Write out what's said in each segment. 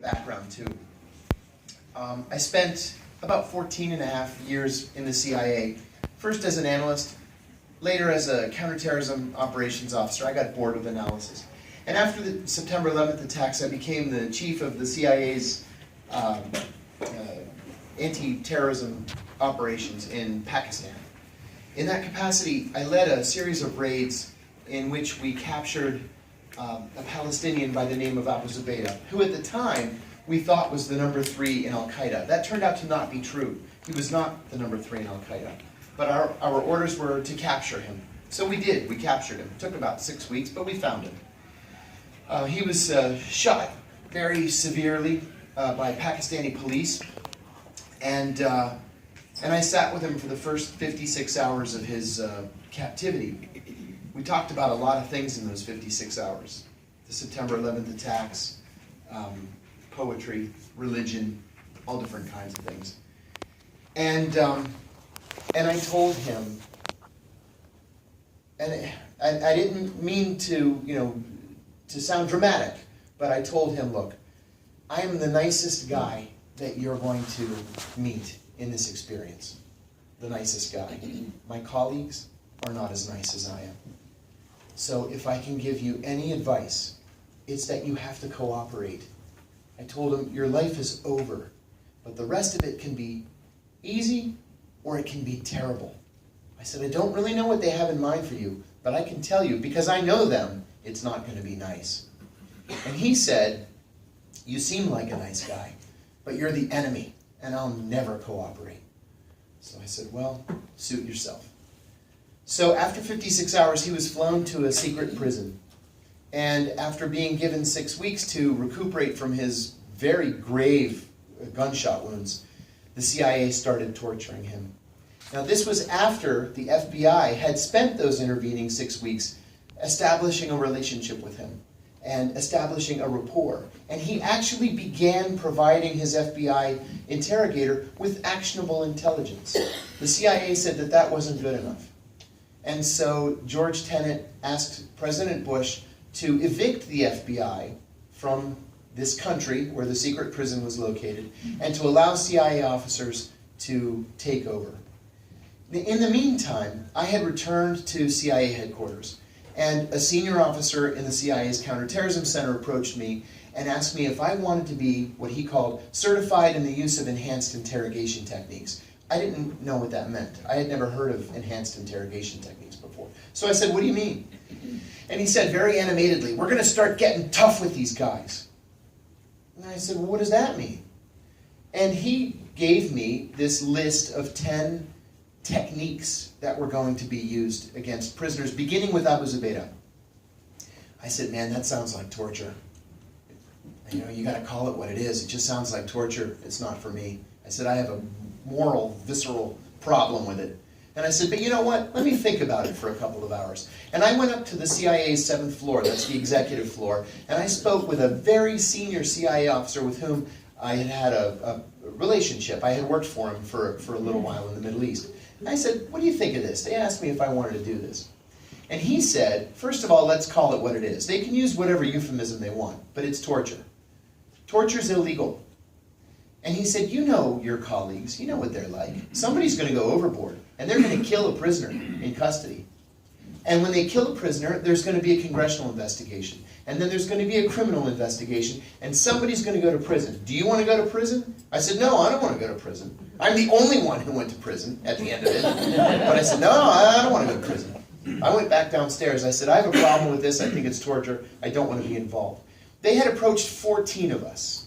background too. I spent about 14 and a half years in the CIA, first as an analyst, later as a counterterrorism operations officer. I got bored with analysis. And after the September 11th attacks, I became the chief of the CIA's anti-terrorism operations in Pakistan. In that capacity, I led a series of raids in which we captured a Palestinian by the name of Abu Zubaydah, who at the time we thought was the number 3 in Al-Qaeda. That turned out to not be true. He was not the number 3 in Al-Qaeda. But our orders were to capture him. So we did. We captured him. It took about 6 weeks, but we found him. He was shot very severely by Pakistani police. And I sat with him for the first 56 hours of his captivity. We talked about a lot of things in those 56 hours. The September 11th attacks, poetry, religion, all different kinds of things. And I told him, and I didn't mean to, to sound dramatic, but I told him, look, I am the nicest guy that you're going to meet in this experience. The nicest guy. My colleagues are not as nice as I am. So if I can give you any advice, it's that you have to cooperate. I told him, your life is over, but the rest of it can be easy or it can be terrible. I said, I don't really know what they have in mind for you, but I can tell you, because I know them, it's not going to be nice. And he said, you seem like a nice guy, but you're the enemy, and I'll never cooperate. So I said, well, suit yourself. So after 56 hours, he was flown to a secret prison. And after being given 6 weeks to recuperate from his very grave gunshot wounds, the CIA started torturing him. Now this was after the FBI had spent those intervening 6 weeks establishing a relationship with him and establishing a rapport. And he actually began providing his FBI interrogator with actionable intelligence. The CIA said that that wasn't good enough. And so George Tenet asked President Bush to evict the FBI from this country where the secret prison was located and to allow CIA officers to take over. In the meantime, I had returned to CIA headquarters, and a senior officer in the CIA's Counterterrorism Center approached me and asked me if I wanted to be what he called certified in the use of enhanced interrogation techniques. I didn't know what that meant. I had never heard of enhanced interrogation techniques before. So I said, what do you mean? And he said very animatedly, we're going to start getting tough with these guys. And I said, well, what does that mean? And he gave me this list of 10 techniques that were going to be used against prisoners, beginning with Abu Zubaydah. I said, man, that sounds like torture. You got to call it what it is. It just sounds like torture. It's not for me. I said, I have a moral, visceral problem with it. And I said, but you know what? Let me think about it for a couple of hours. And I went up to the CIA's 7th floor, that's the executive floor, and I spoke with a very senior CIA officer with whom I had had a relationship. I had worked for him for a little while in the Middle East. And I said, what do you think of this? They asked me if I wanted to do this. And he said, first of all, let's call it what it is. They can use whatever euphemism they want, but it's torture. Torture is illegal. And he said, you know your colleagues, you know what they're like. Somebody's going to go overboard, and they're going to kill a prisoner in custody. And when they kill a prisoner, there's going to be a congressional investigation. And then there's going to be a criminal investigation, and somebody's going to go to prison. Do you want to go to prison? I said, no, I don't want to go to prison. I'm the only one who went to prison at the end of it. But I said, no, I don't want to go to prison. I went back downstairs. I said, I have a problem with this. I think it's torture. I don't want to be involved. They had approached 14 of us.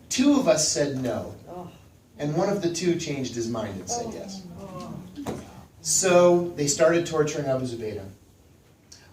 2 of us said no, and one of the 2 changed his mind and said yes. So they started torturing Abu Zubaydah.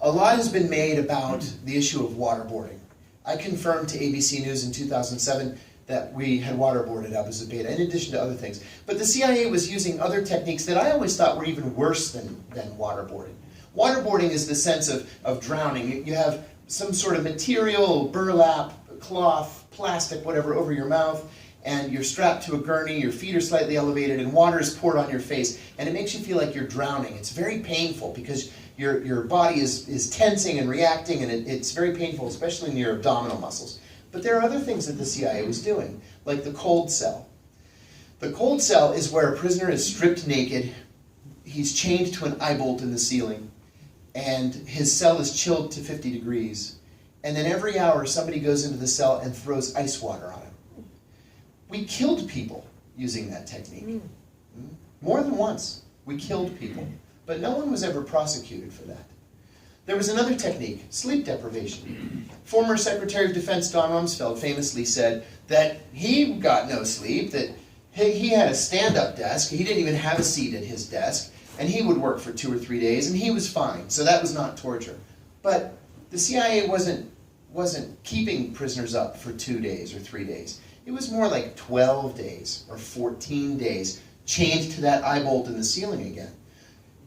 A lot has been made about the issue of waterboarding. I confirmed to ABC News in 2007 that we had waterboarded Abu Zubaydah, in addition to other things. But the CIA was using other techniques that I always thought were even worse than waterboarding. Waterboarding is the sense of drowning. You have some sort of material, burlap, cloth, plastic, whatever, over your mouth, and you're strapped to a gurney, your feet are slightly elevated, and water is poured on your face, and it makes you feel like you're drowning. It's very painful because your body is tensing and reacting, and it's very painful, especially in your abdominal muscles. But there are other things that the CIA was doing, like the cold cell. The cold cell is where a prisoner is stripped naked, he's chained to an eye bolt in the ceiling, and his cell is chilled to 50 degrees. And then every hour somebody goes into the cell and throws ice water on him. We killed people using that technique. More than once, we killed people. But no one was ever prosecuted for that. There was another technique, sleep deprivation. Former Secretary of Defense Don Rumsfeld famously said that he got no sleep, that he had a stand-up desk, he didn't even have a seat at his desk, and he would work for 2 or 3 days, and he was fine, so that was not torture. But the CIA wasn't keeping prisoners up for 2 days or 3 days. It was more like 12 days or 14 days, chained to that eye bolt in the ceiling again.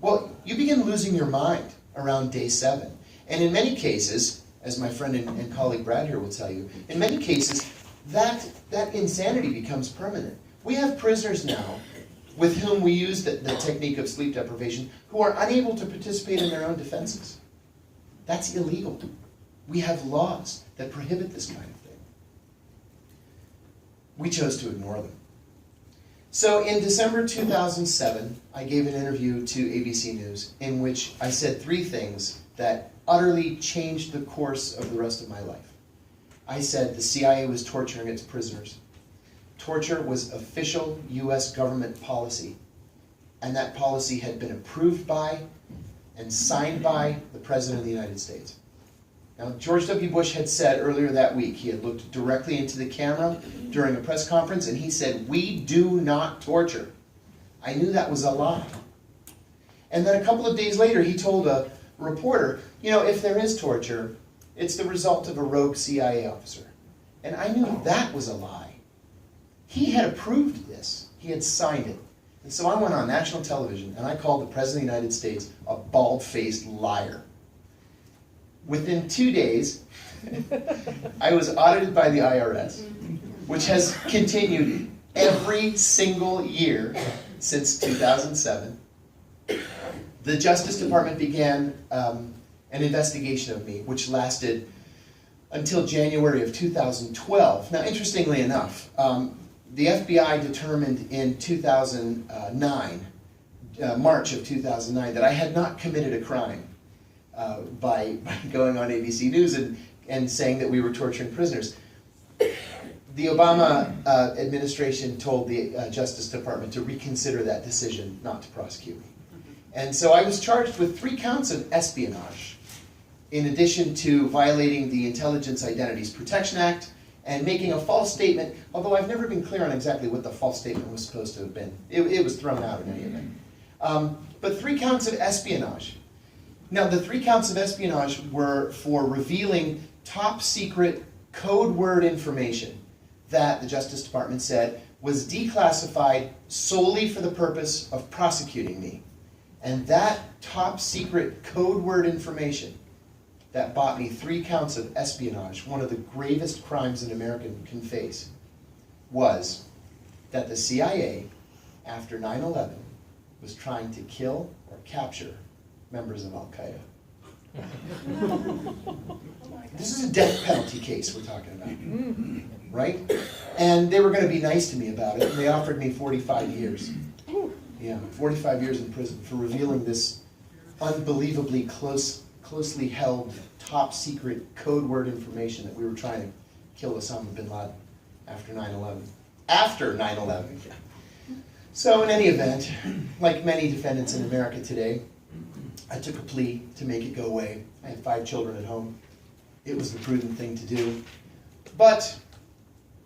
Well, you begin losing your mind around day 7. And in many cases, as my friend and colleague Brad here will tell you, in many cases, that insanity becomes permanent. We have prisoners now with whom we use the technique of sleep deprivation who are unable to participate in their own defenses. That's illegal. We have laws that prohibit this kind of thing. We chose to ignore them. So in December 2007, I gave an interview to ABC News in which I said 3 things that utterly changed the course of the rest of my life. I said the CIA was torturing its prisoners. Torture was official US government policy, and that policy had been approved by and signed by the President of the United States. Now, George W. Bush had said earlier that week, he had looked directly into the camera during a press conference, and he said, "We do not torture." I knew that was a lie. And then a couple of days later, he told a reporter, you know, if there is torture, it's the result of a rogue CIA officer. And I knew that was a lie. He had approved this. He had signed it. And so I went on national television, and I called the President of the United States a bald-faced liar. Within 2 days, I was audited by the IRS, which has continued every single year since 2007. The Justice Department began an investigation of me, which lasted until January of 2012. Now, interestingly enough, the FBI determined in 2009, March of 2009, that I had not committed a crime by going on ABC News and saying that we were torturing prisoners. The Obama administration told the Justice Department to reconsider that decision not to prosecute me. And so I was charged with 3 counts of espionage, in addition to violating the Intelligence Identities Protection Act and making a false statement, although I've never been clear on exactly what the false statement was supposed to have been. It was thrown out in any event. But 3 counts of espionage. Now, the 3 counts of espionage were for revealing top secret code word information that the Justice Department said was declassified solely for the purpose of prosecuting me. And that top secret code word information that bought me 3 counts of espionage, one of the gravest crimes an American can face, was that the CIA, after 9/11, was trying to kill or capture members of Al-Qaeda. This is a death penalty case we're talking about, right? And they were going to be nice to me about it, and they offered me 45 years. Yeah, 45 years in prison for revealing this unbelievably closely held, top secret code word information that we were trying to kill Osama bin Laden after 9/11. After 9/11. So in any event, like many defendants in America today, I took a plea to make it go away. I had 5 children at home. It was the prudent thing to do. But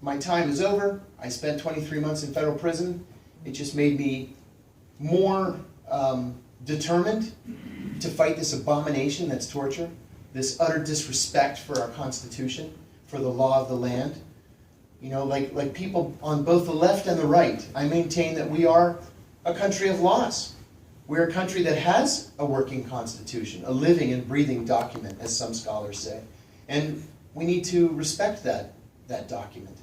my time is over. I spent 23 months in federal prison. It just made me more determined to fight this abomination that's torture, this utter disrespect for our Constitution, for the law of the land. You know, like people on both the left and the right, I maintain that we are a country of laws. We're a country that has a working constitution, a living and breathing document, as some scholars say. And we need to respect that document.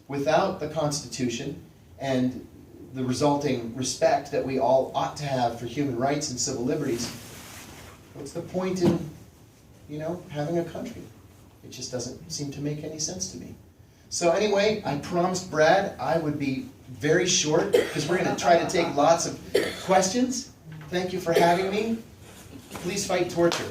Without the Constitution and the resulting respect that we all ought to have for human rights and civil liberties, what's the point in, having a country? It just doesn't seem to make any sense to me. So anyway, I promised Brad I would be very short because we're going to try to take lots of questions. Thank you for having me. Please fight torture.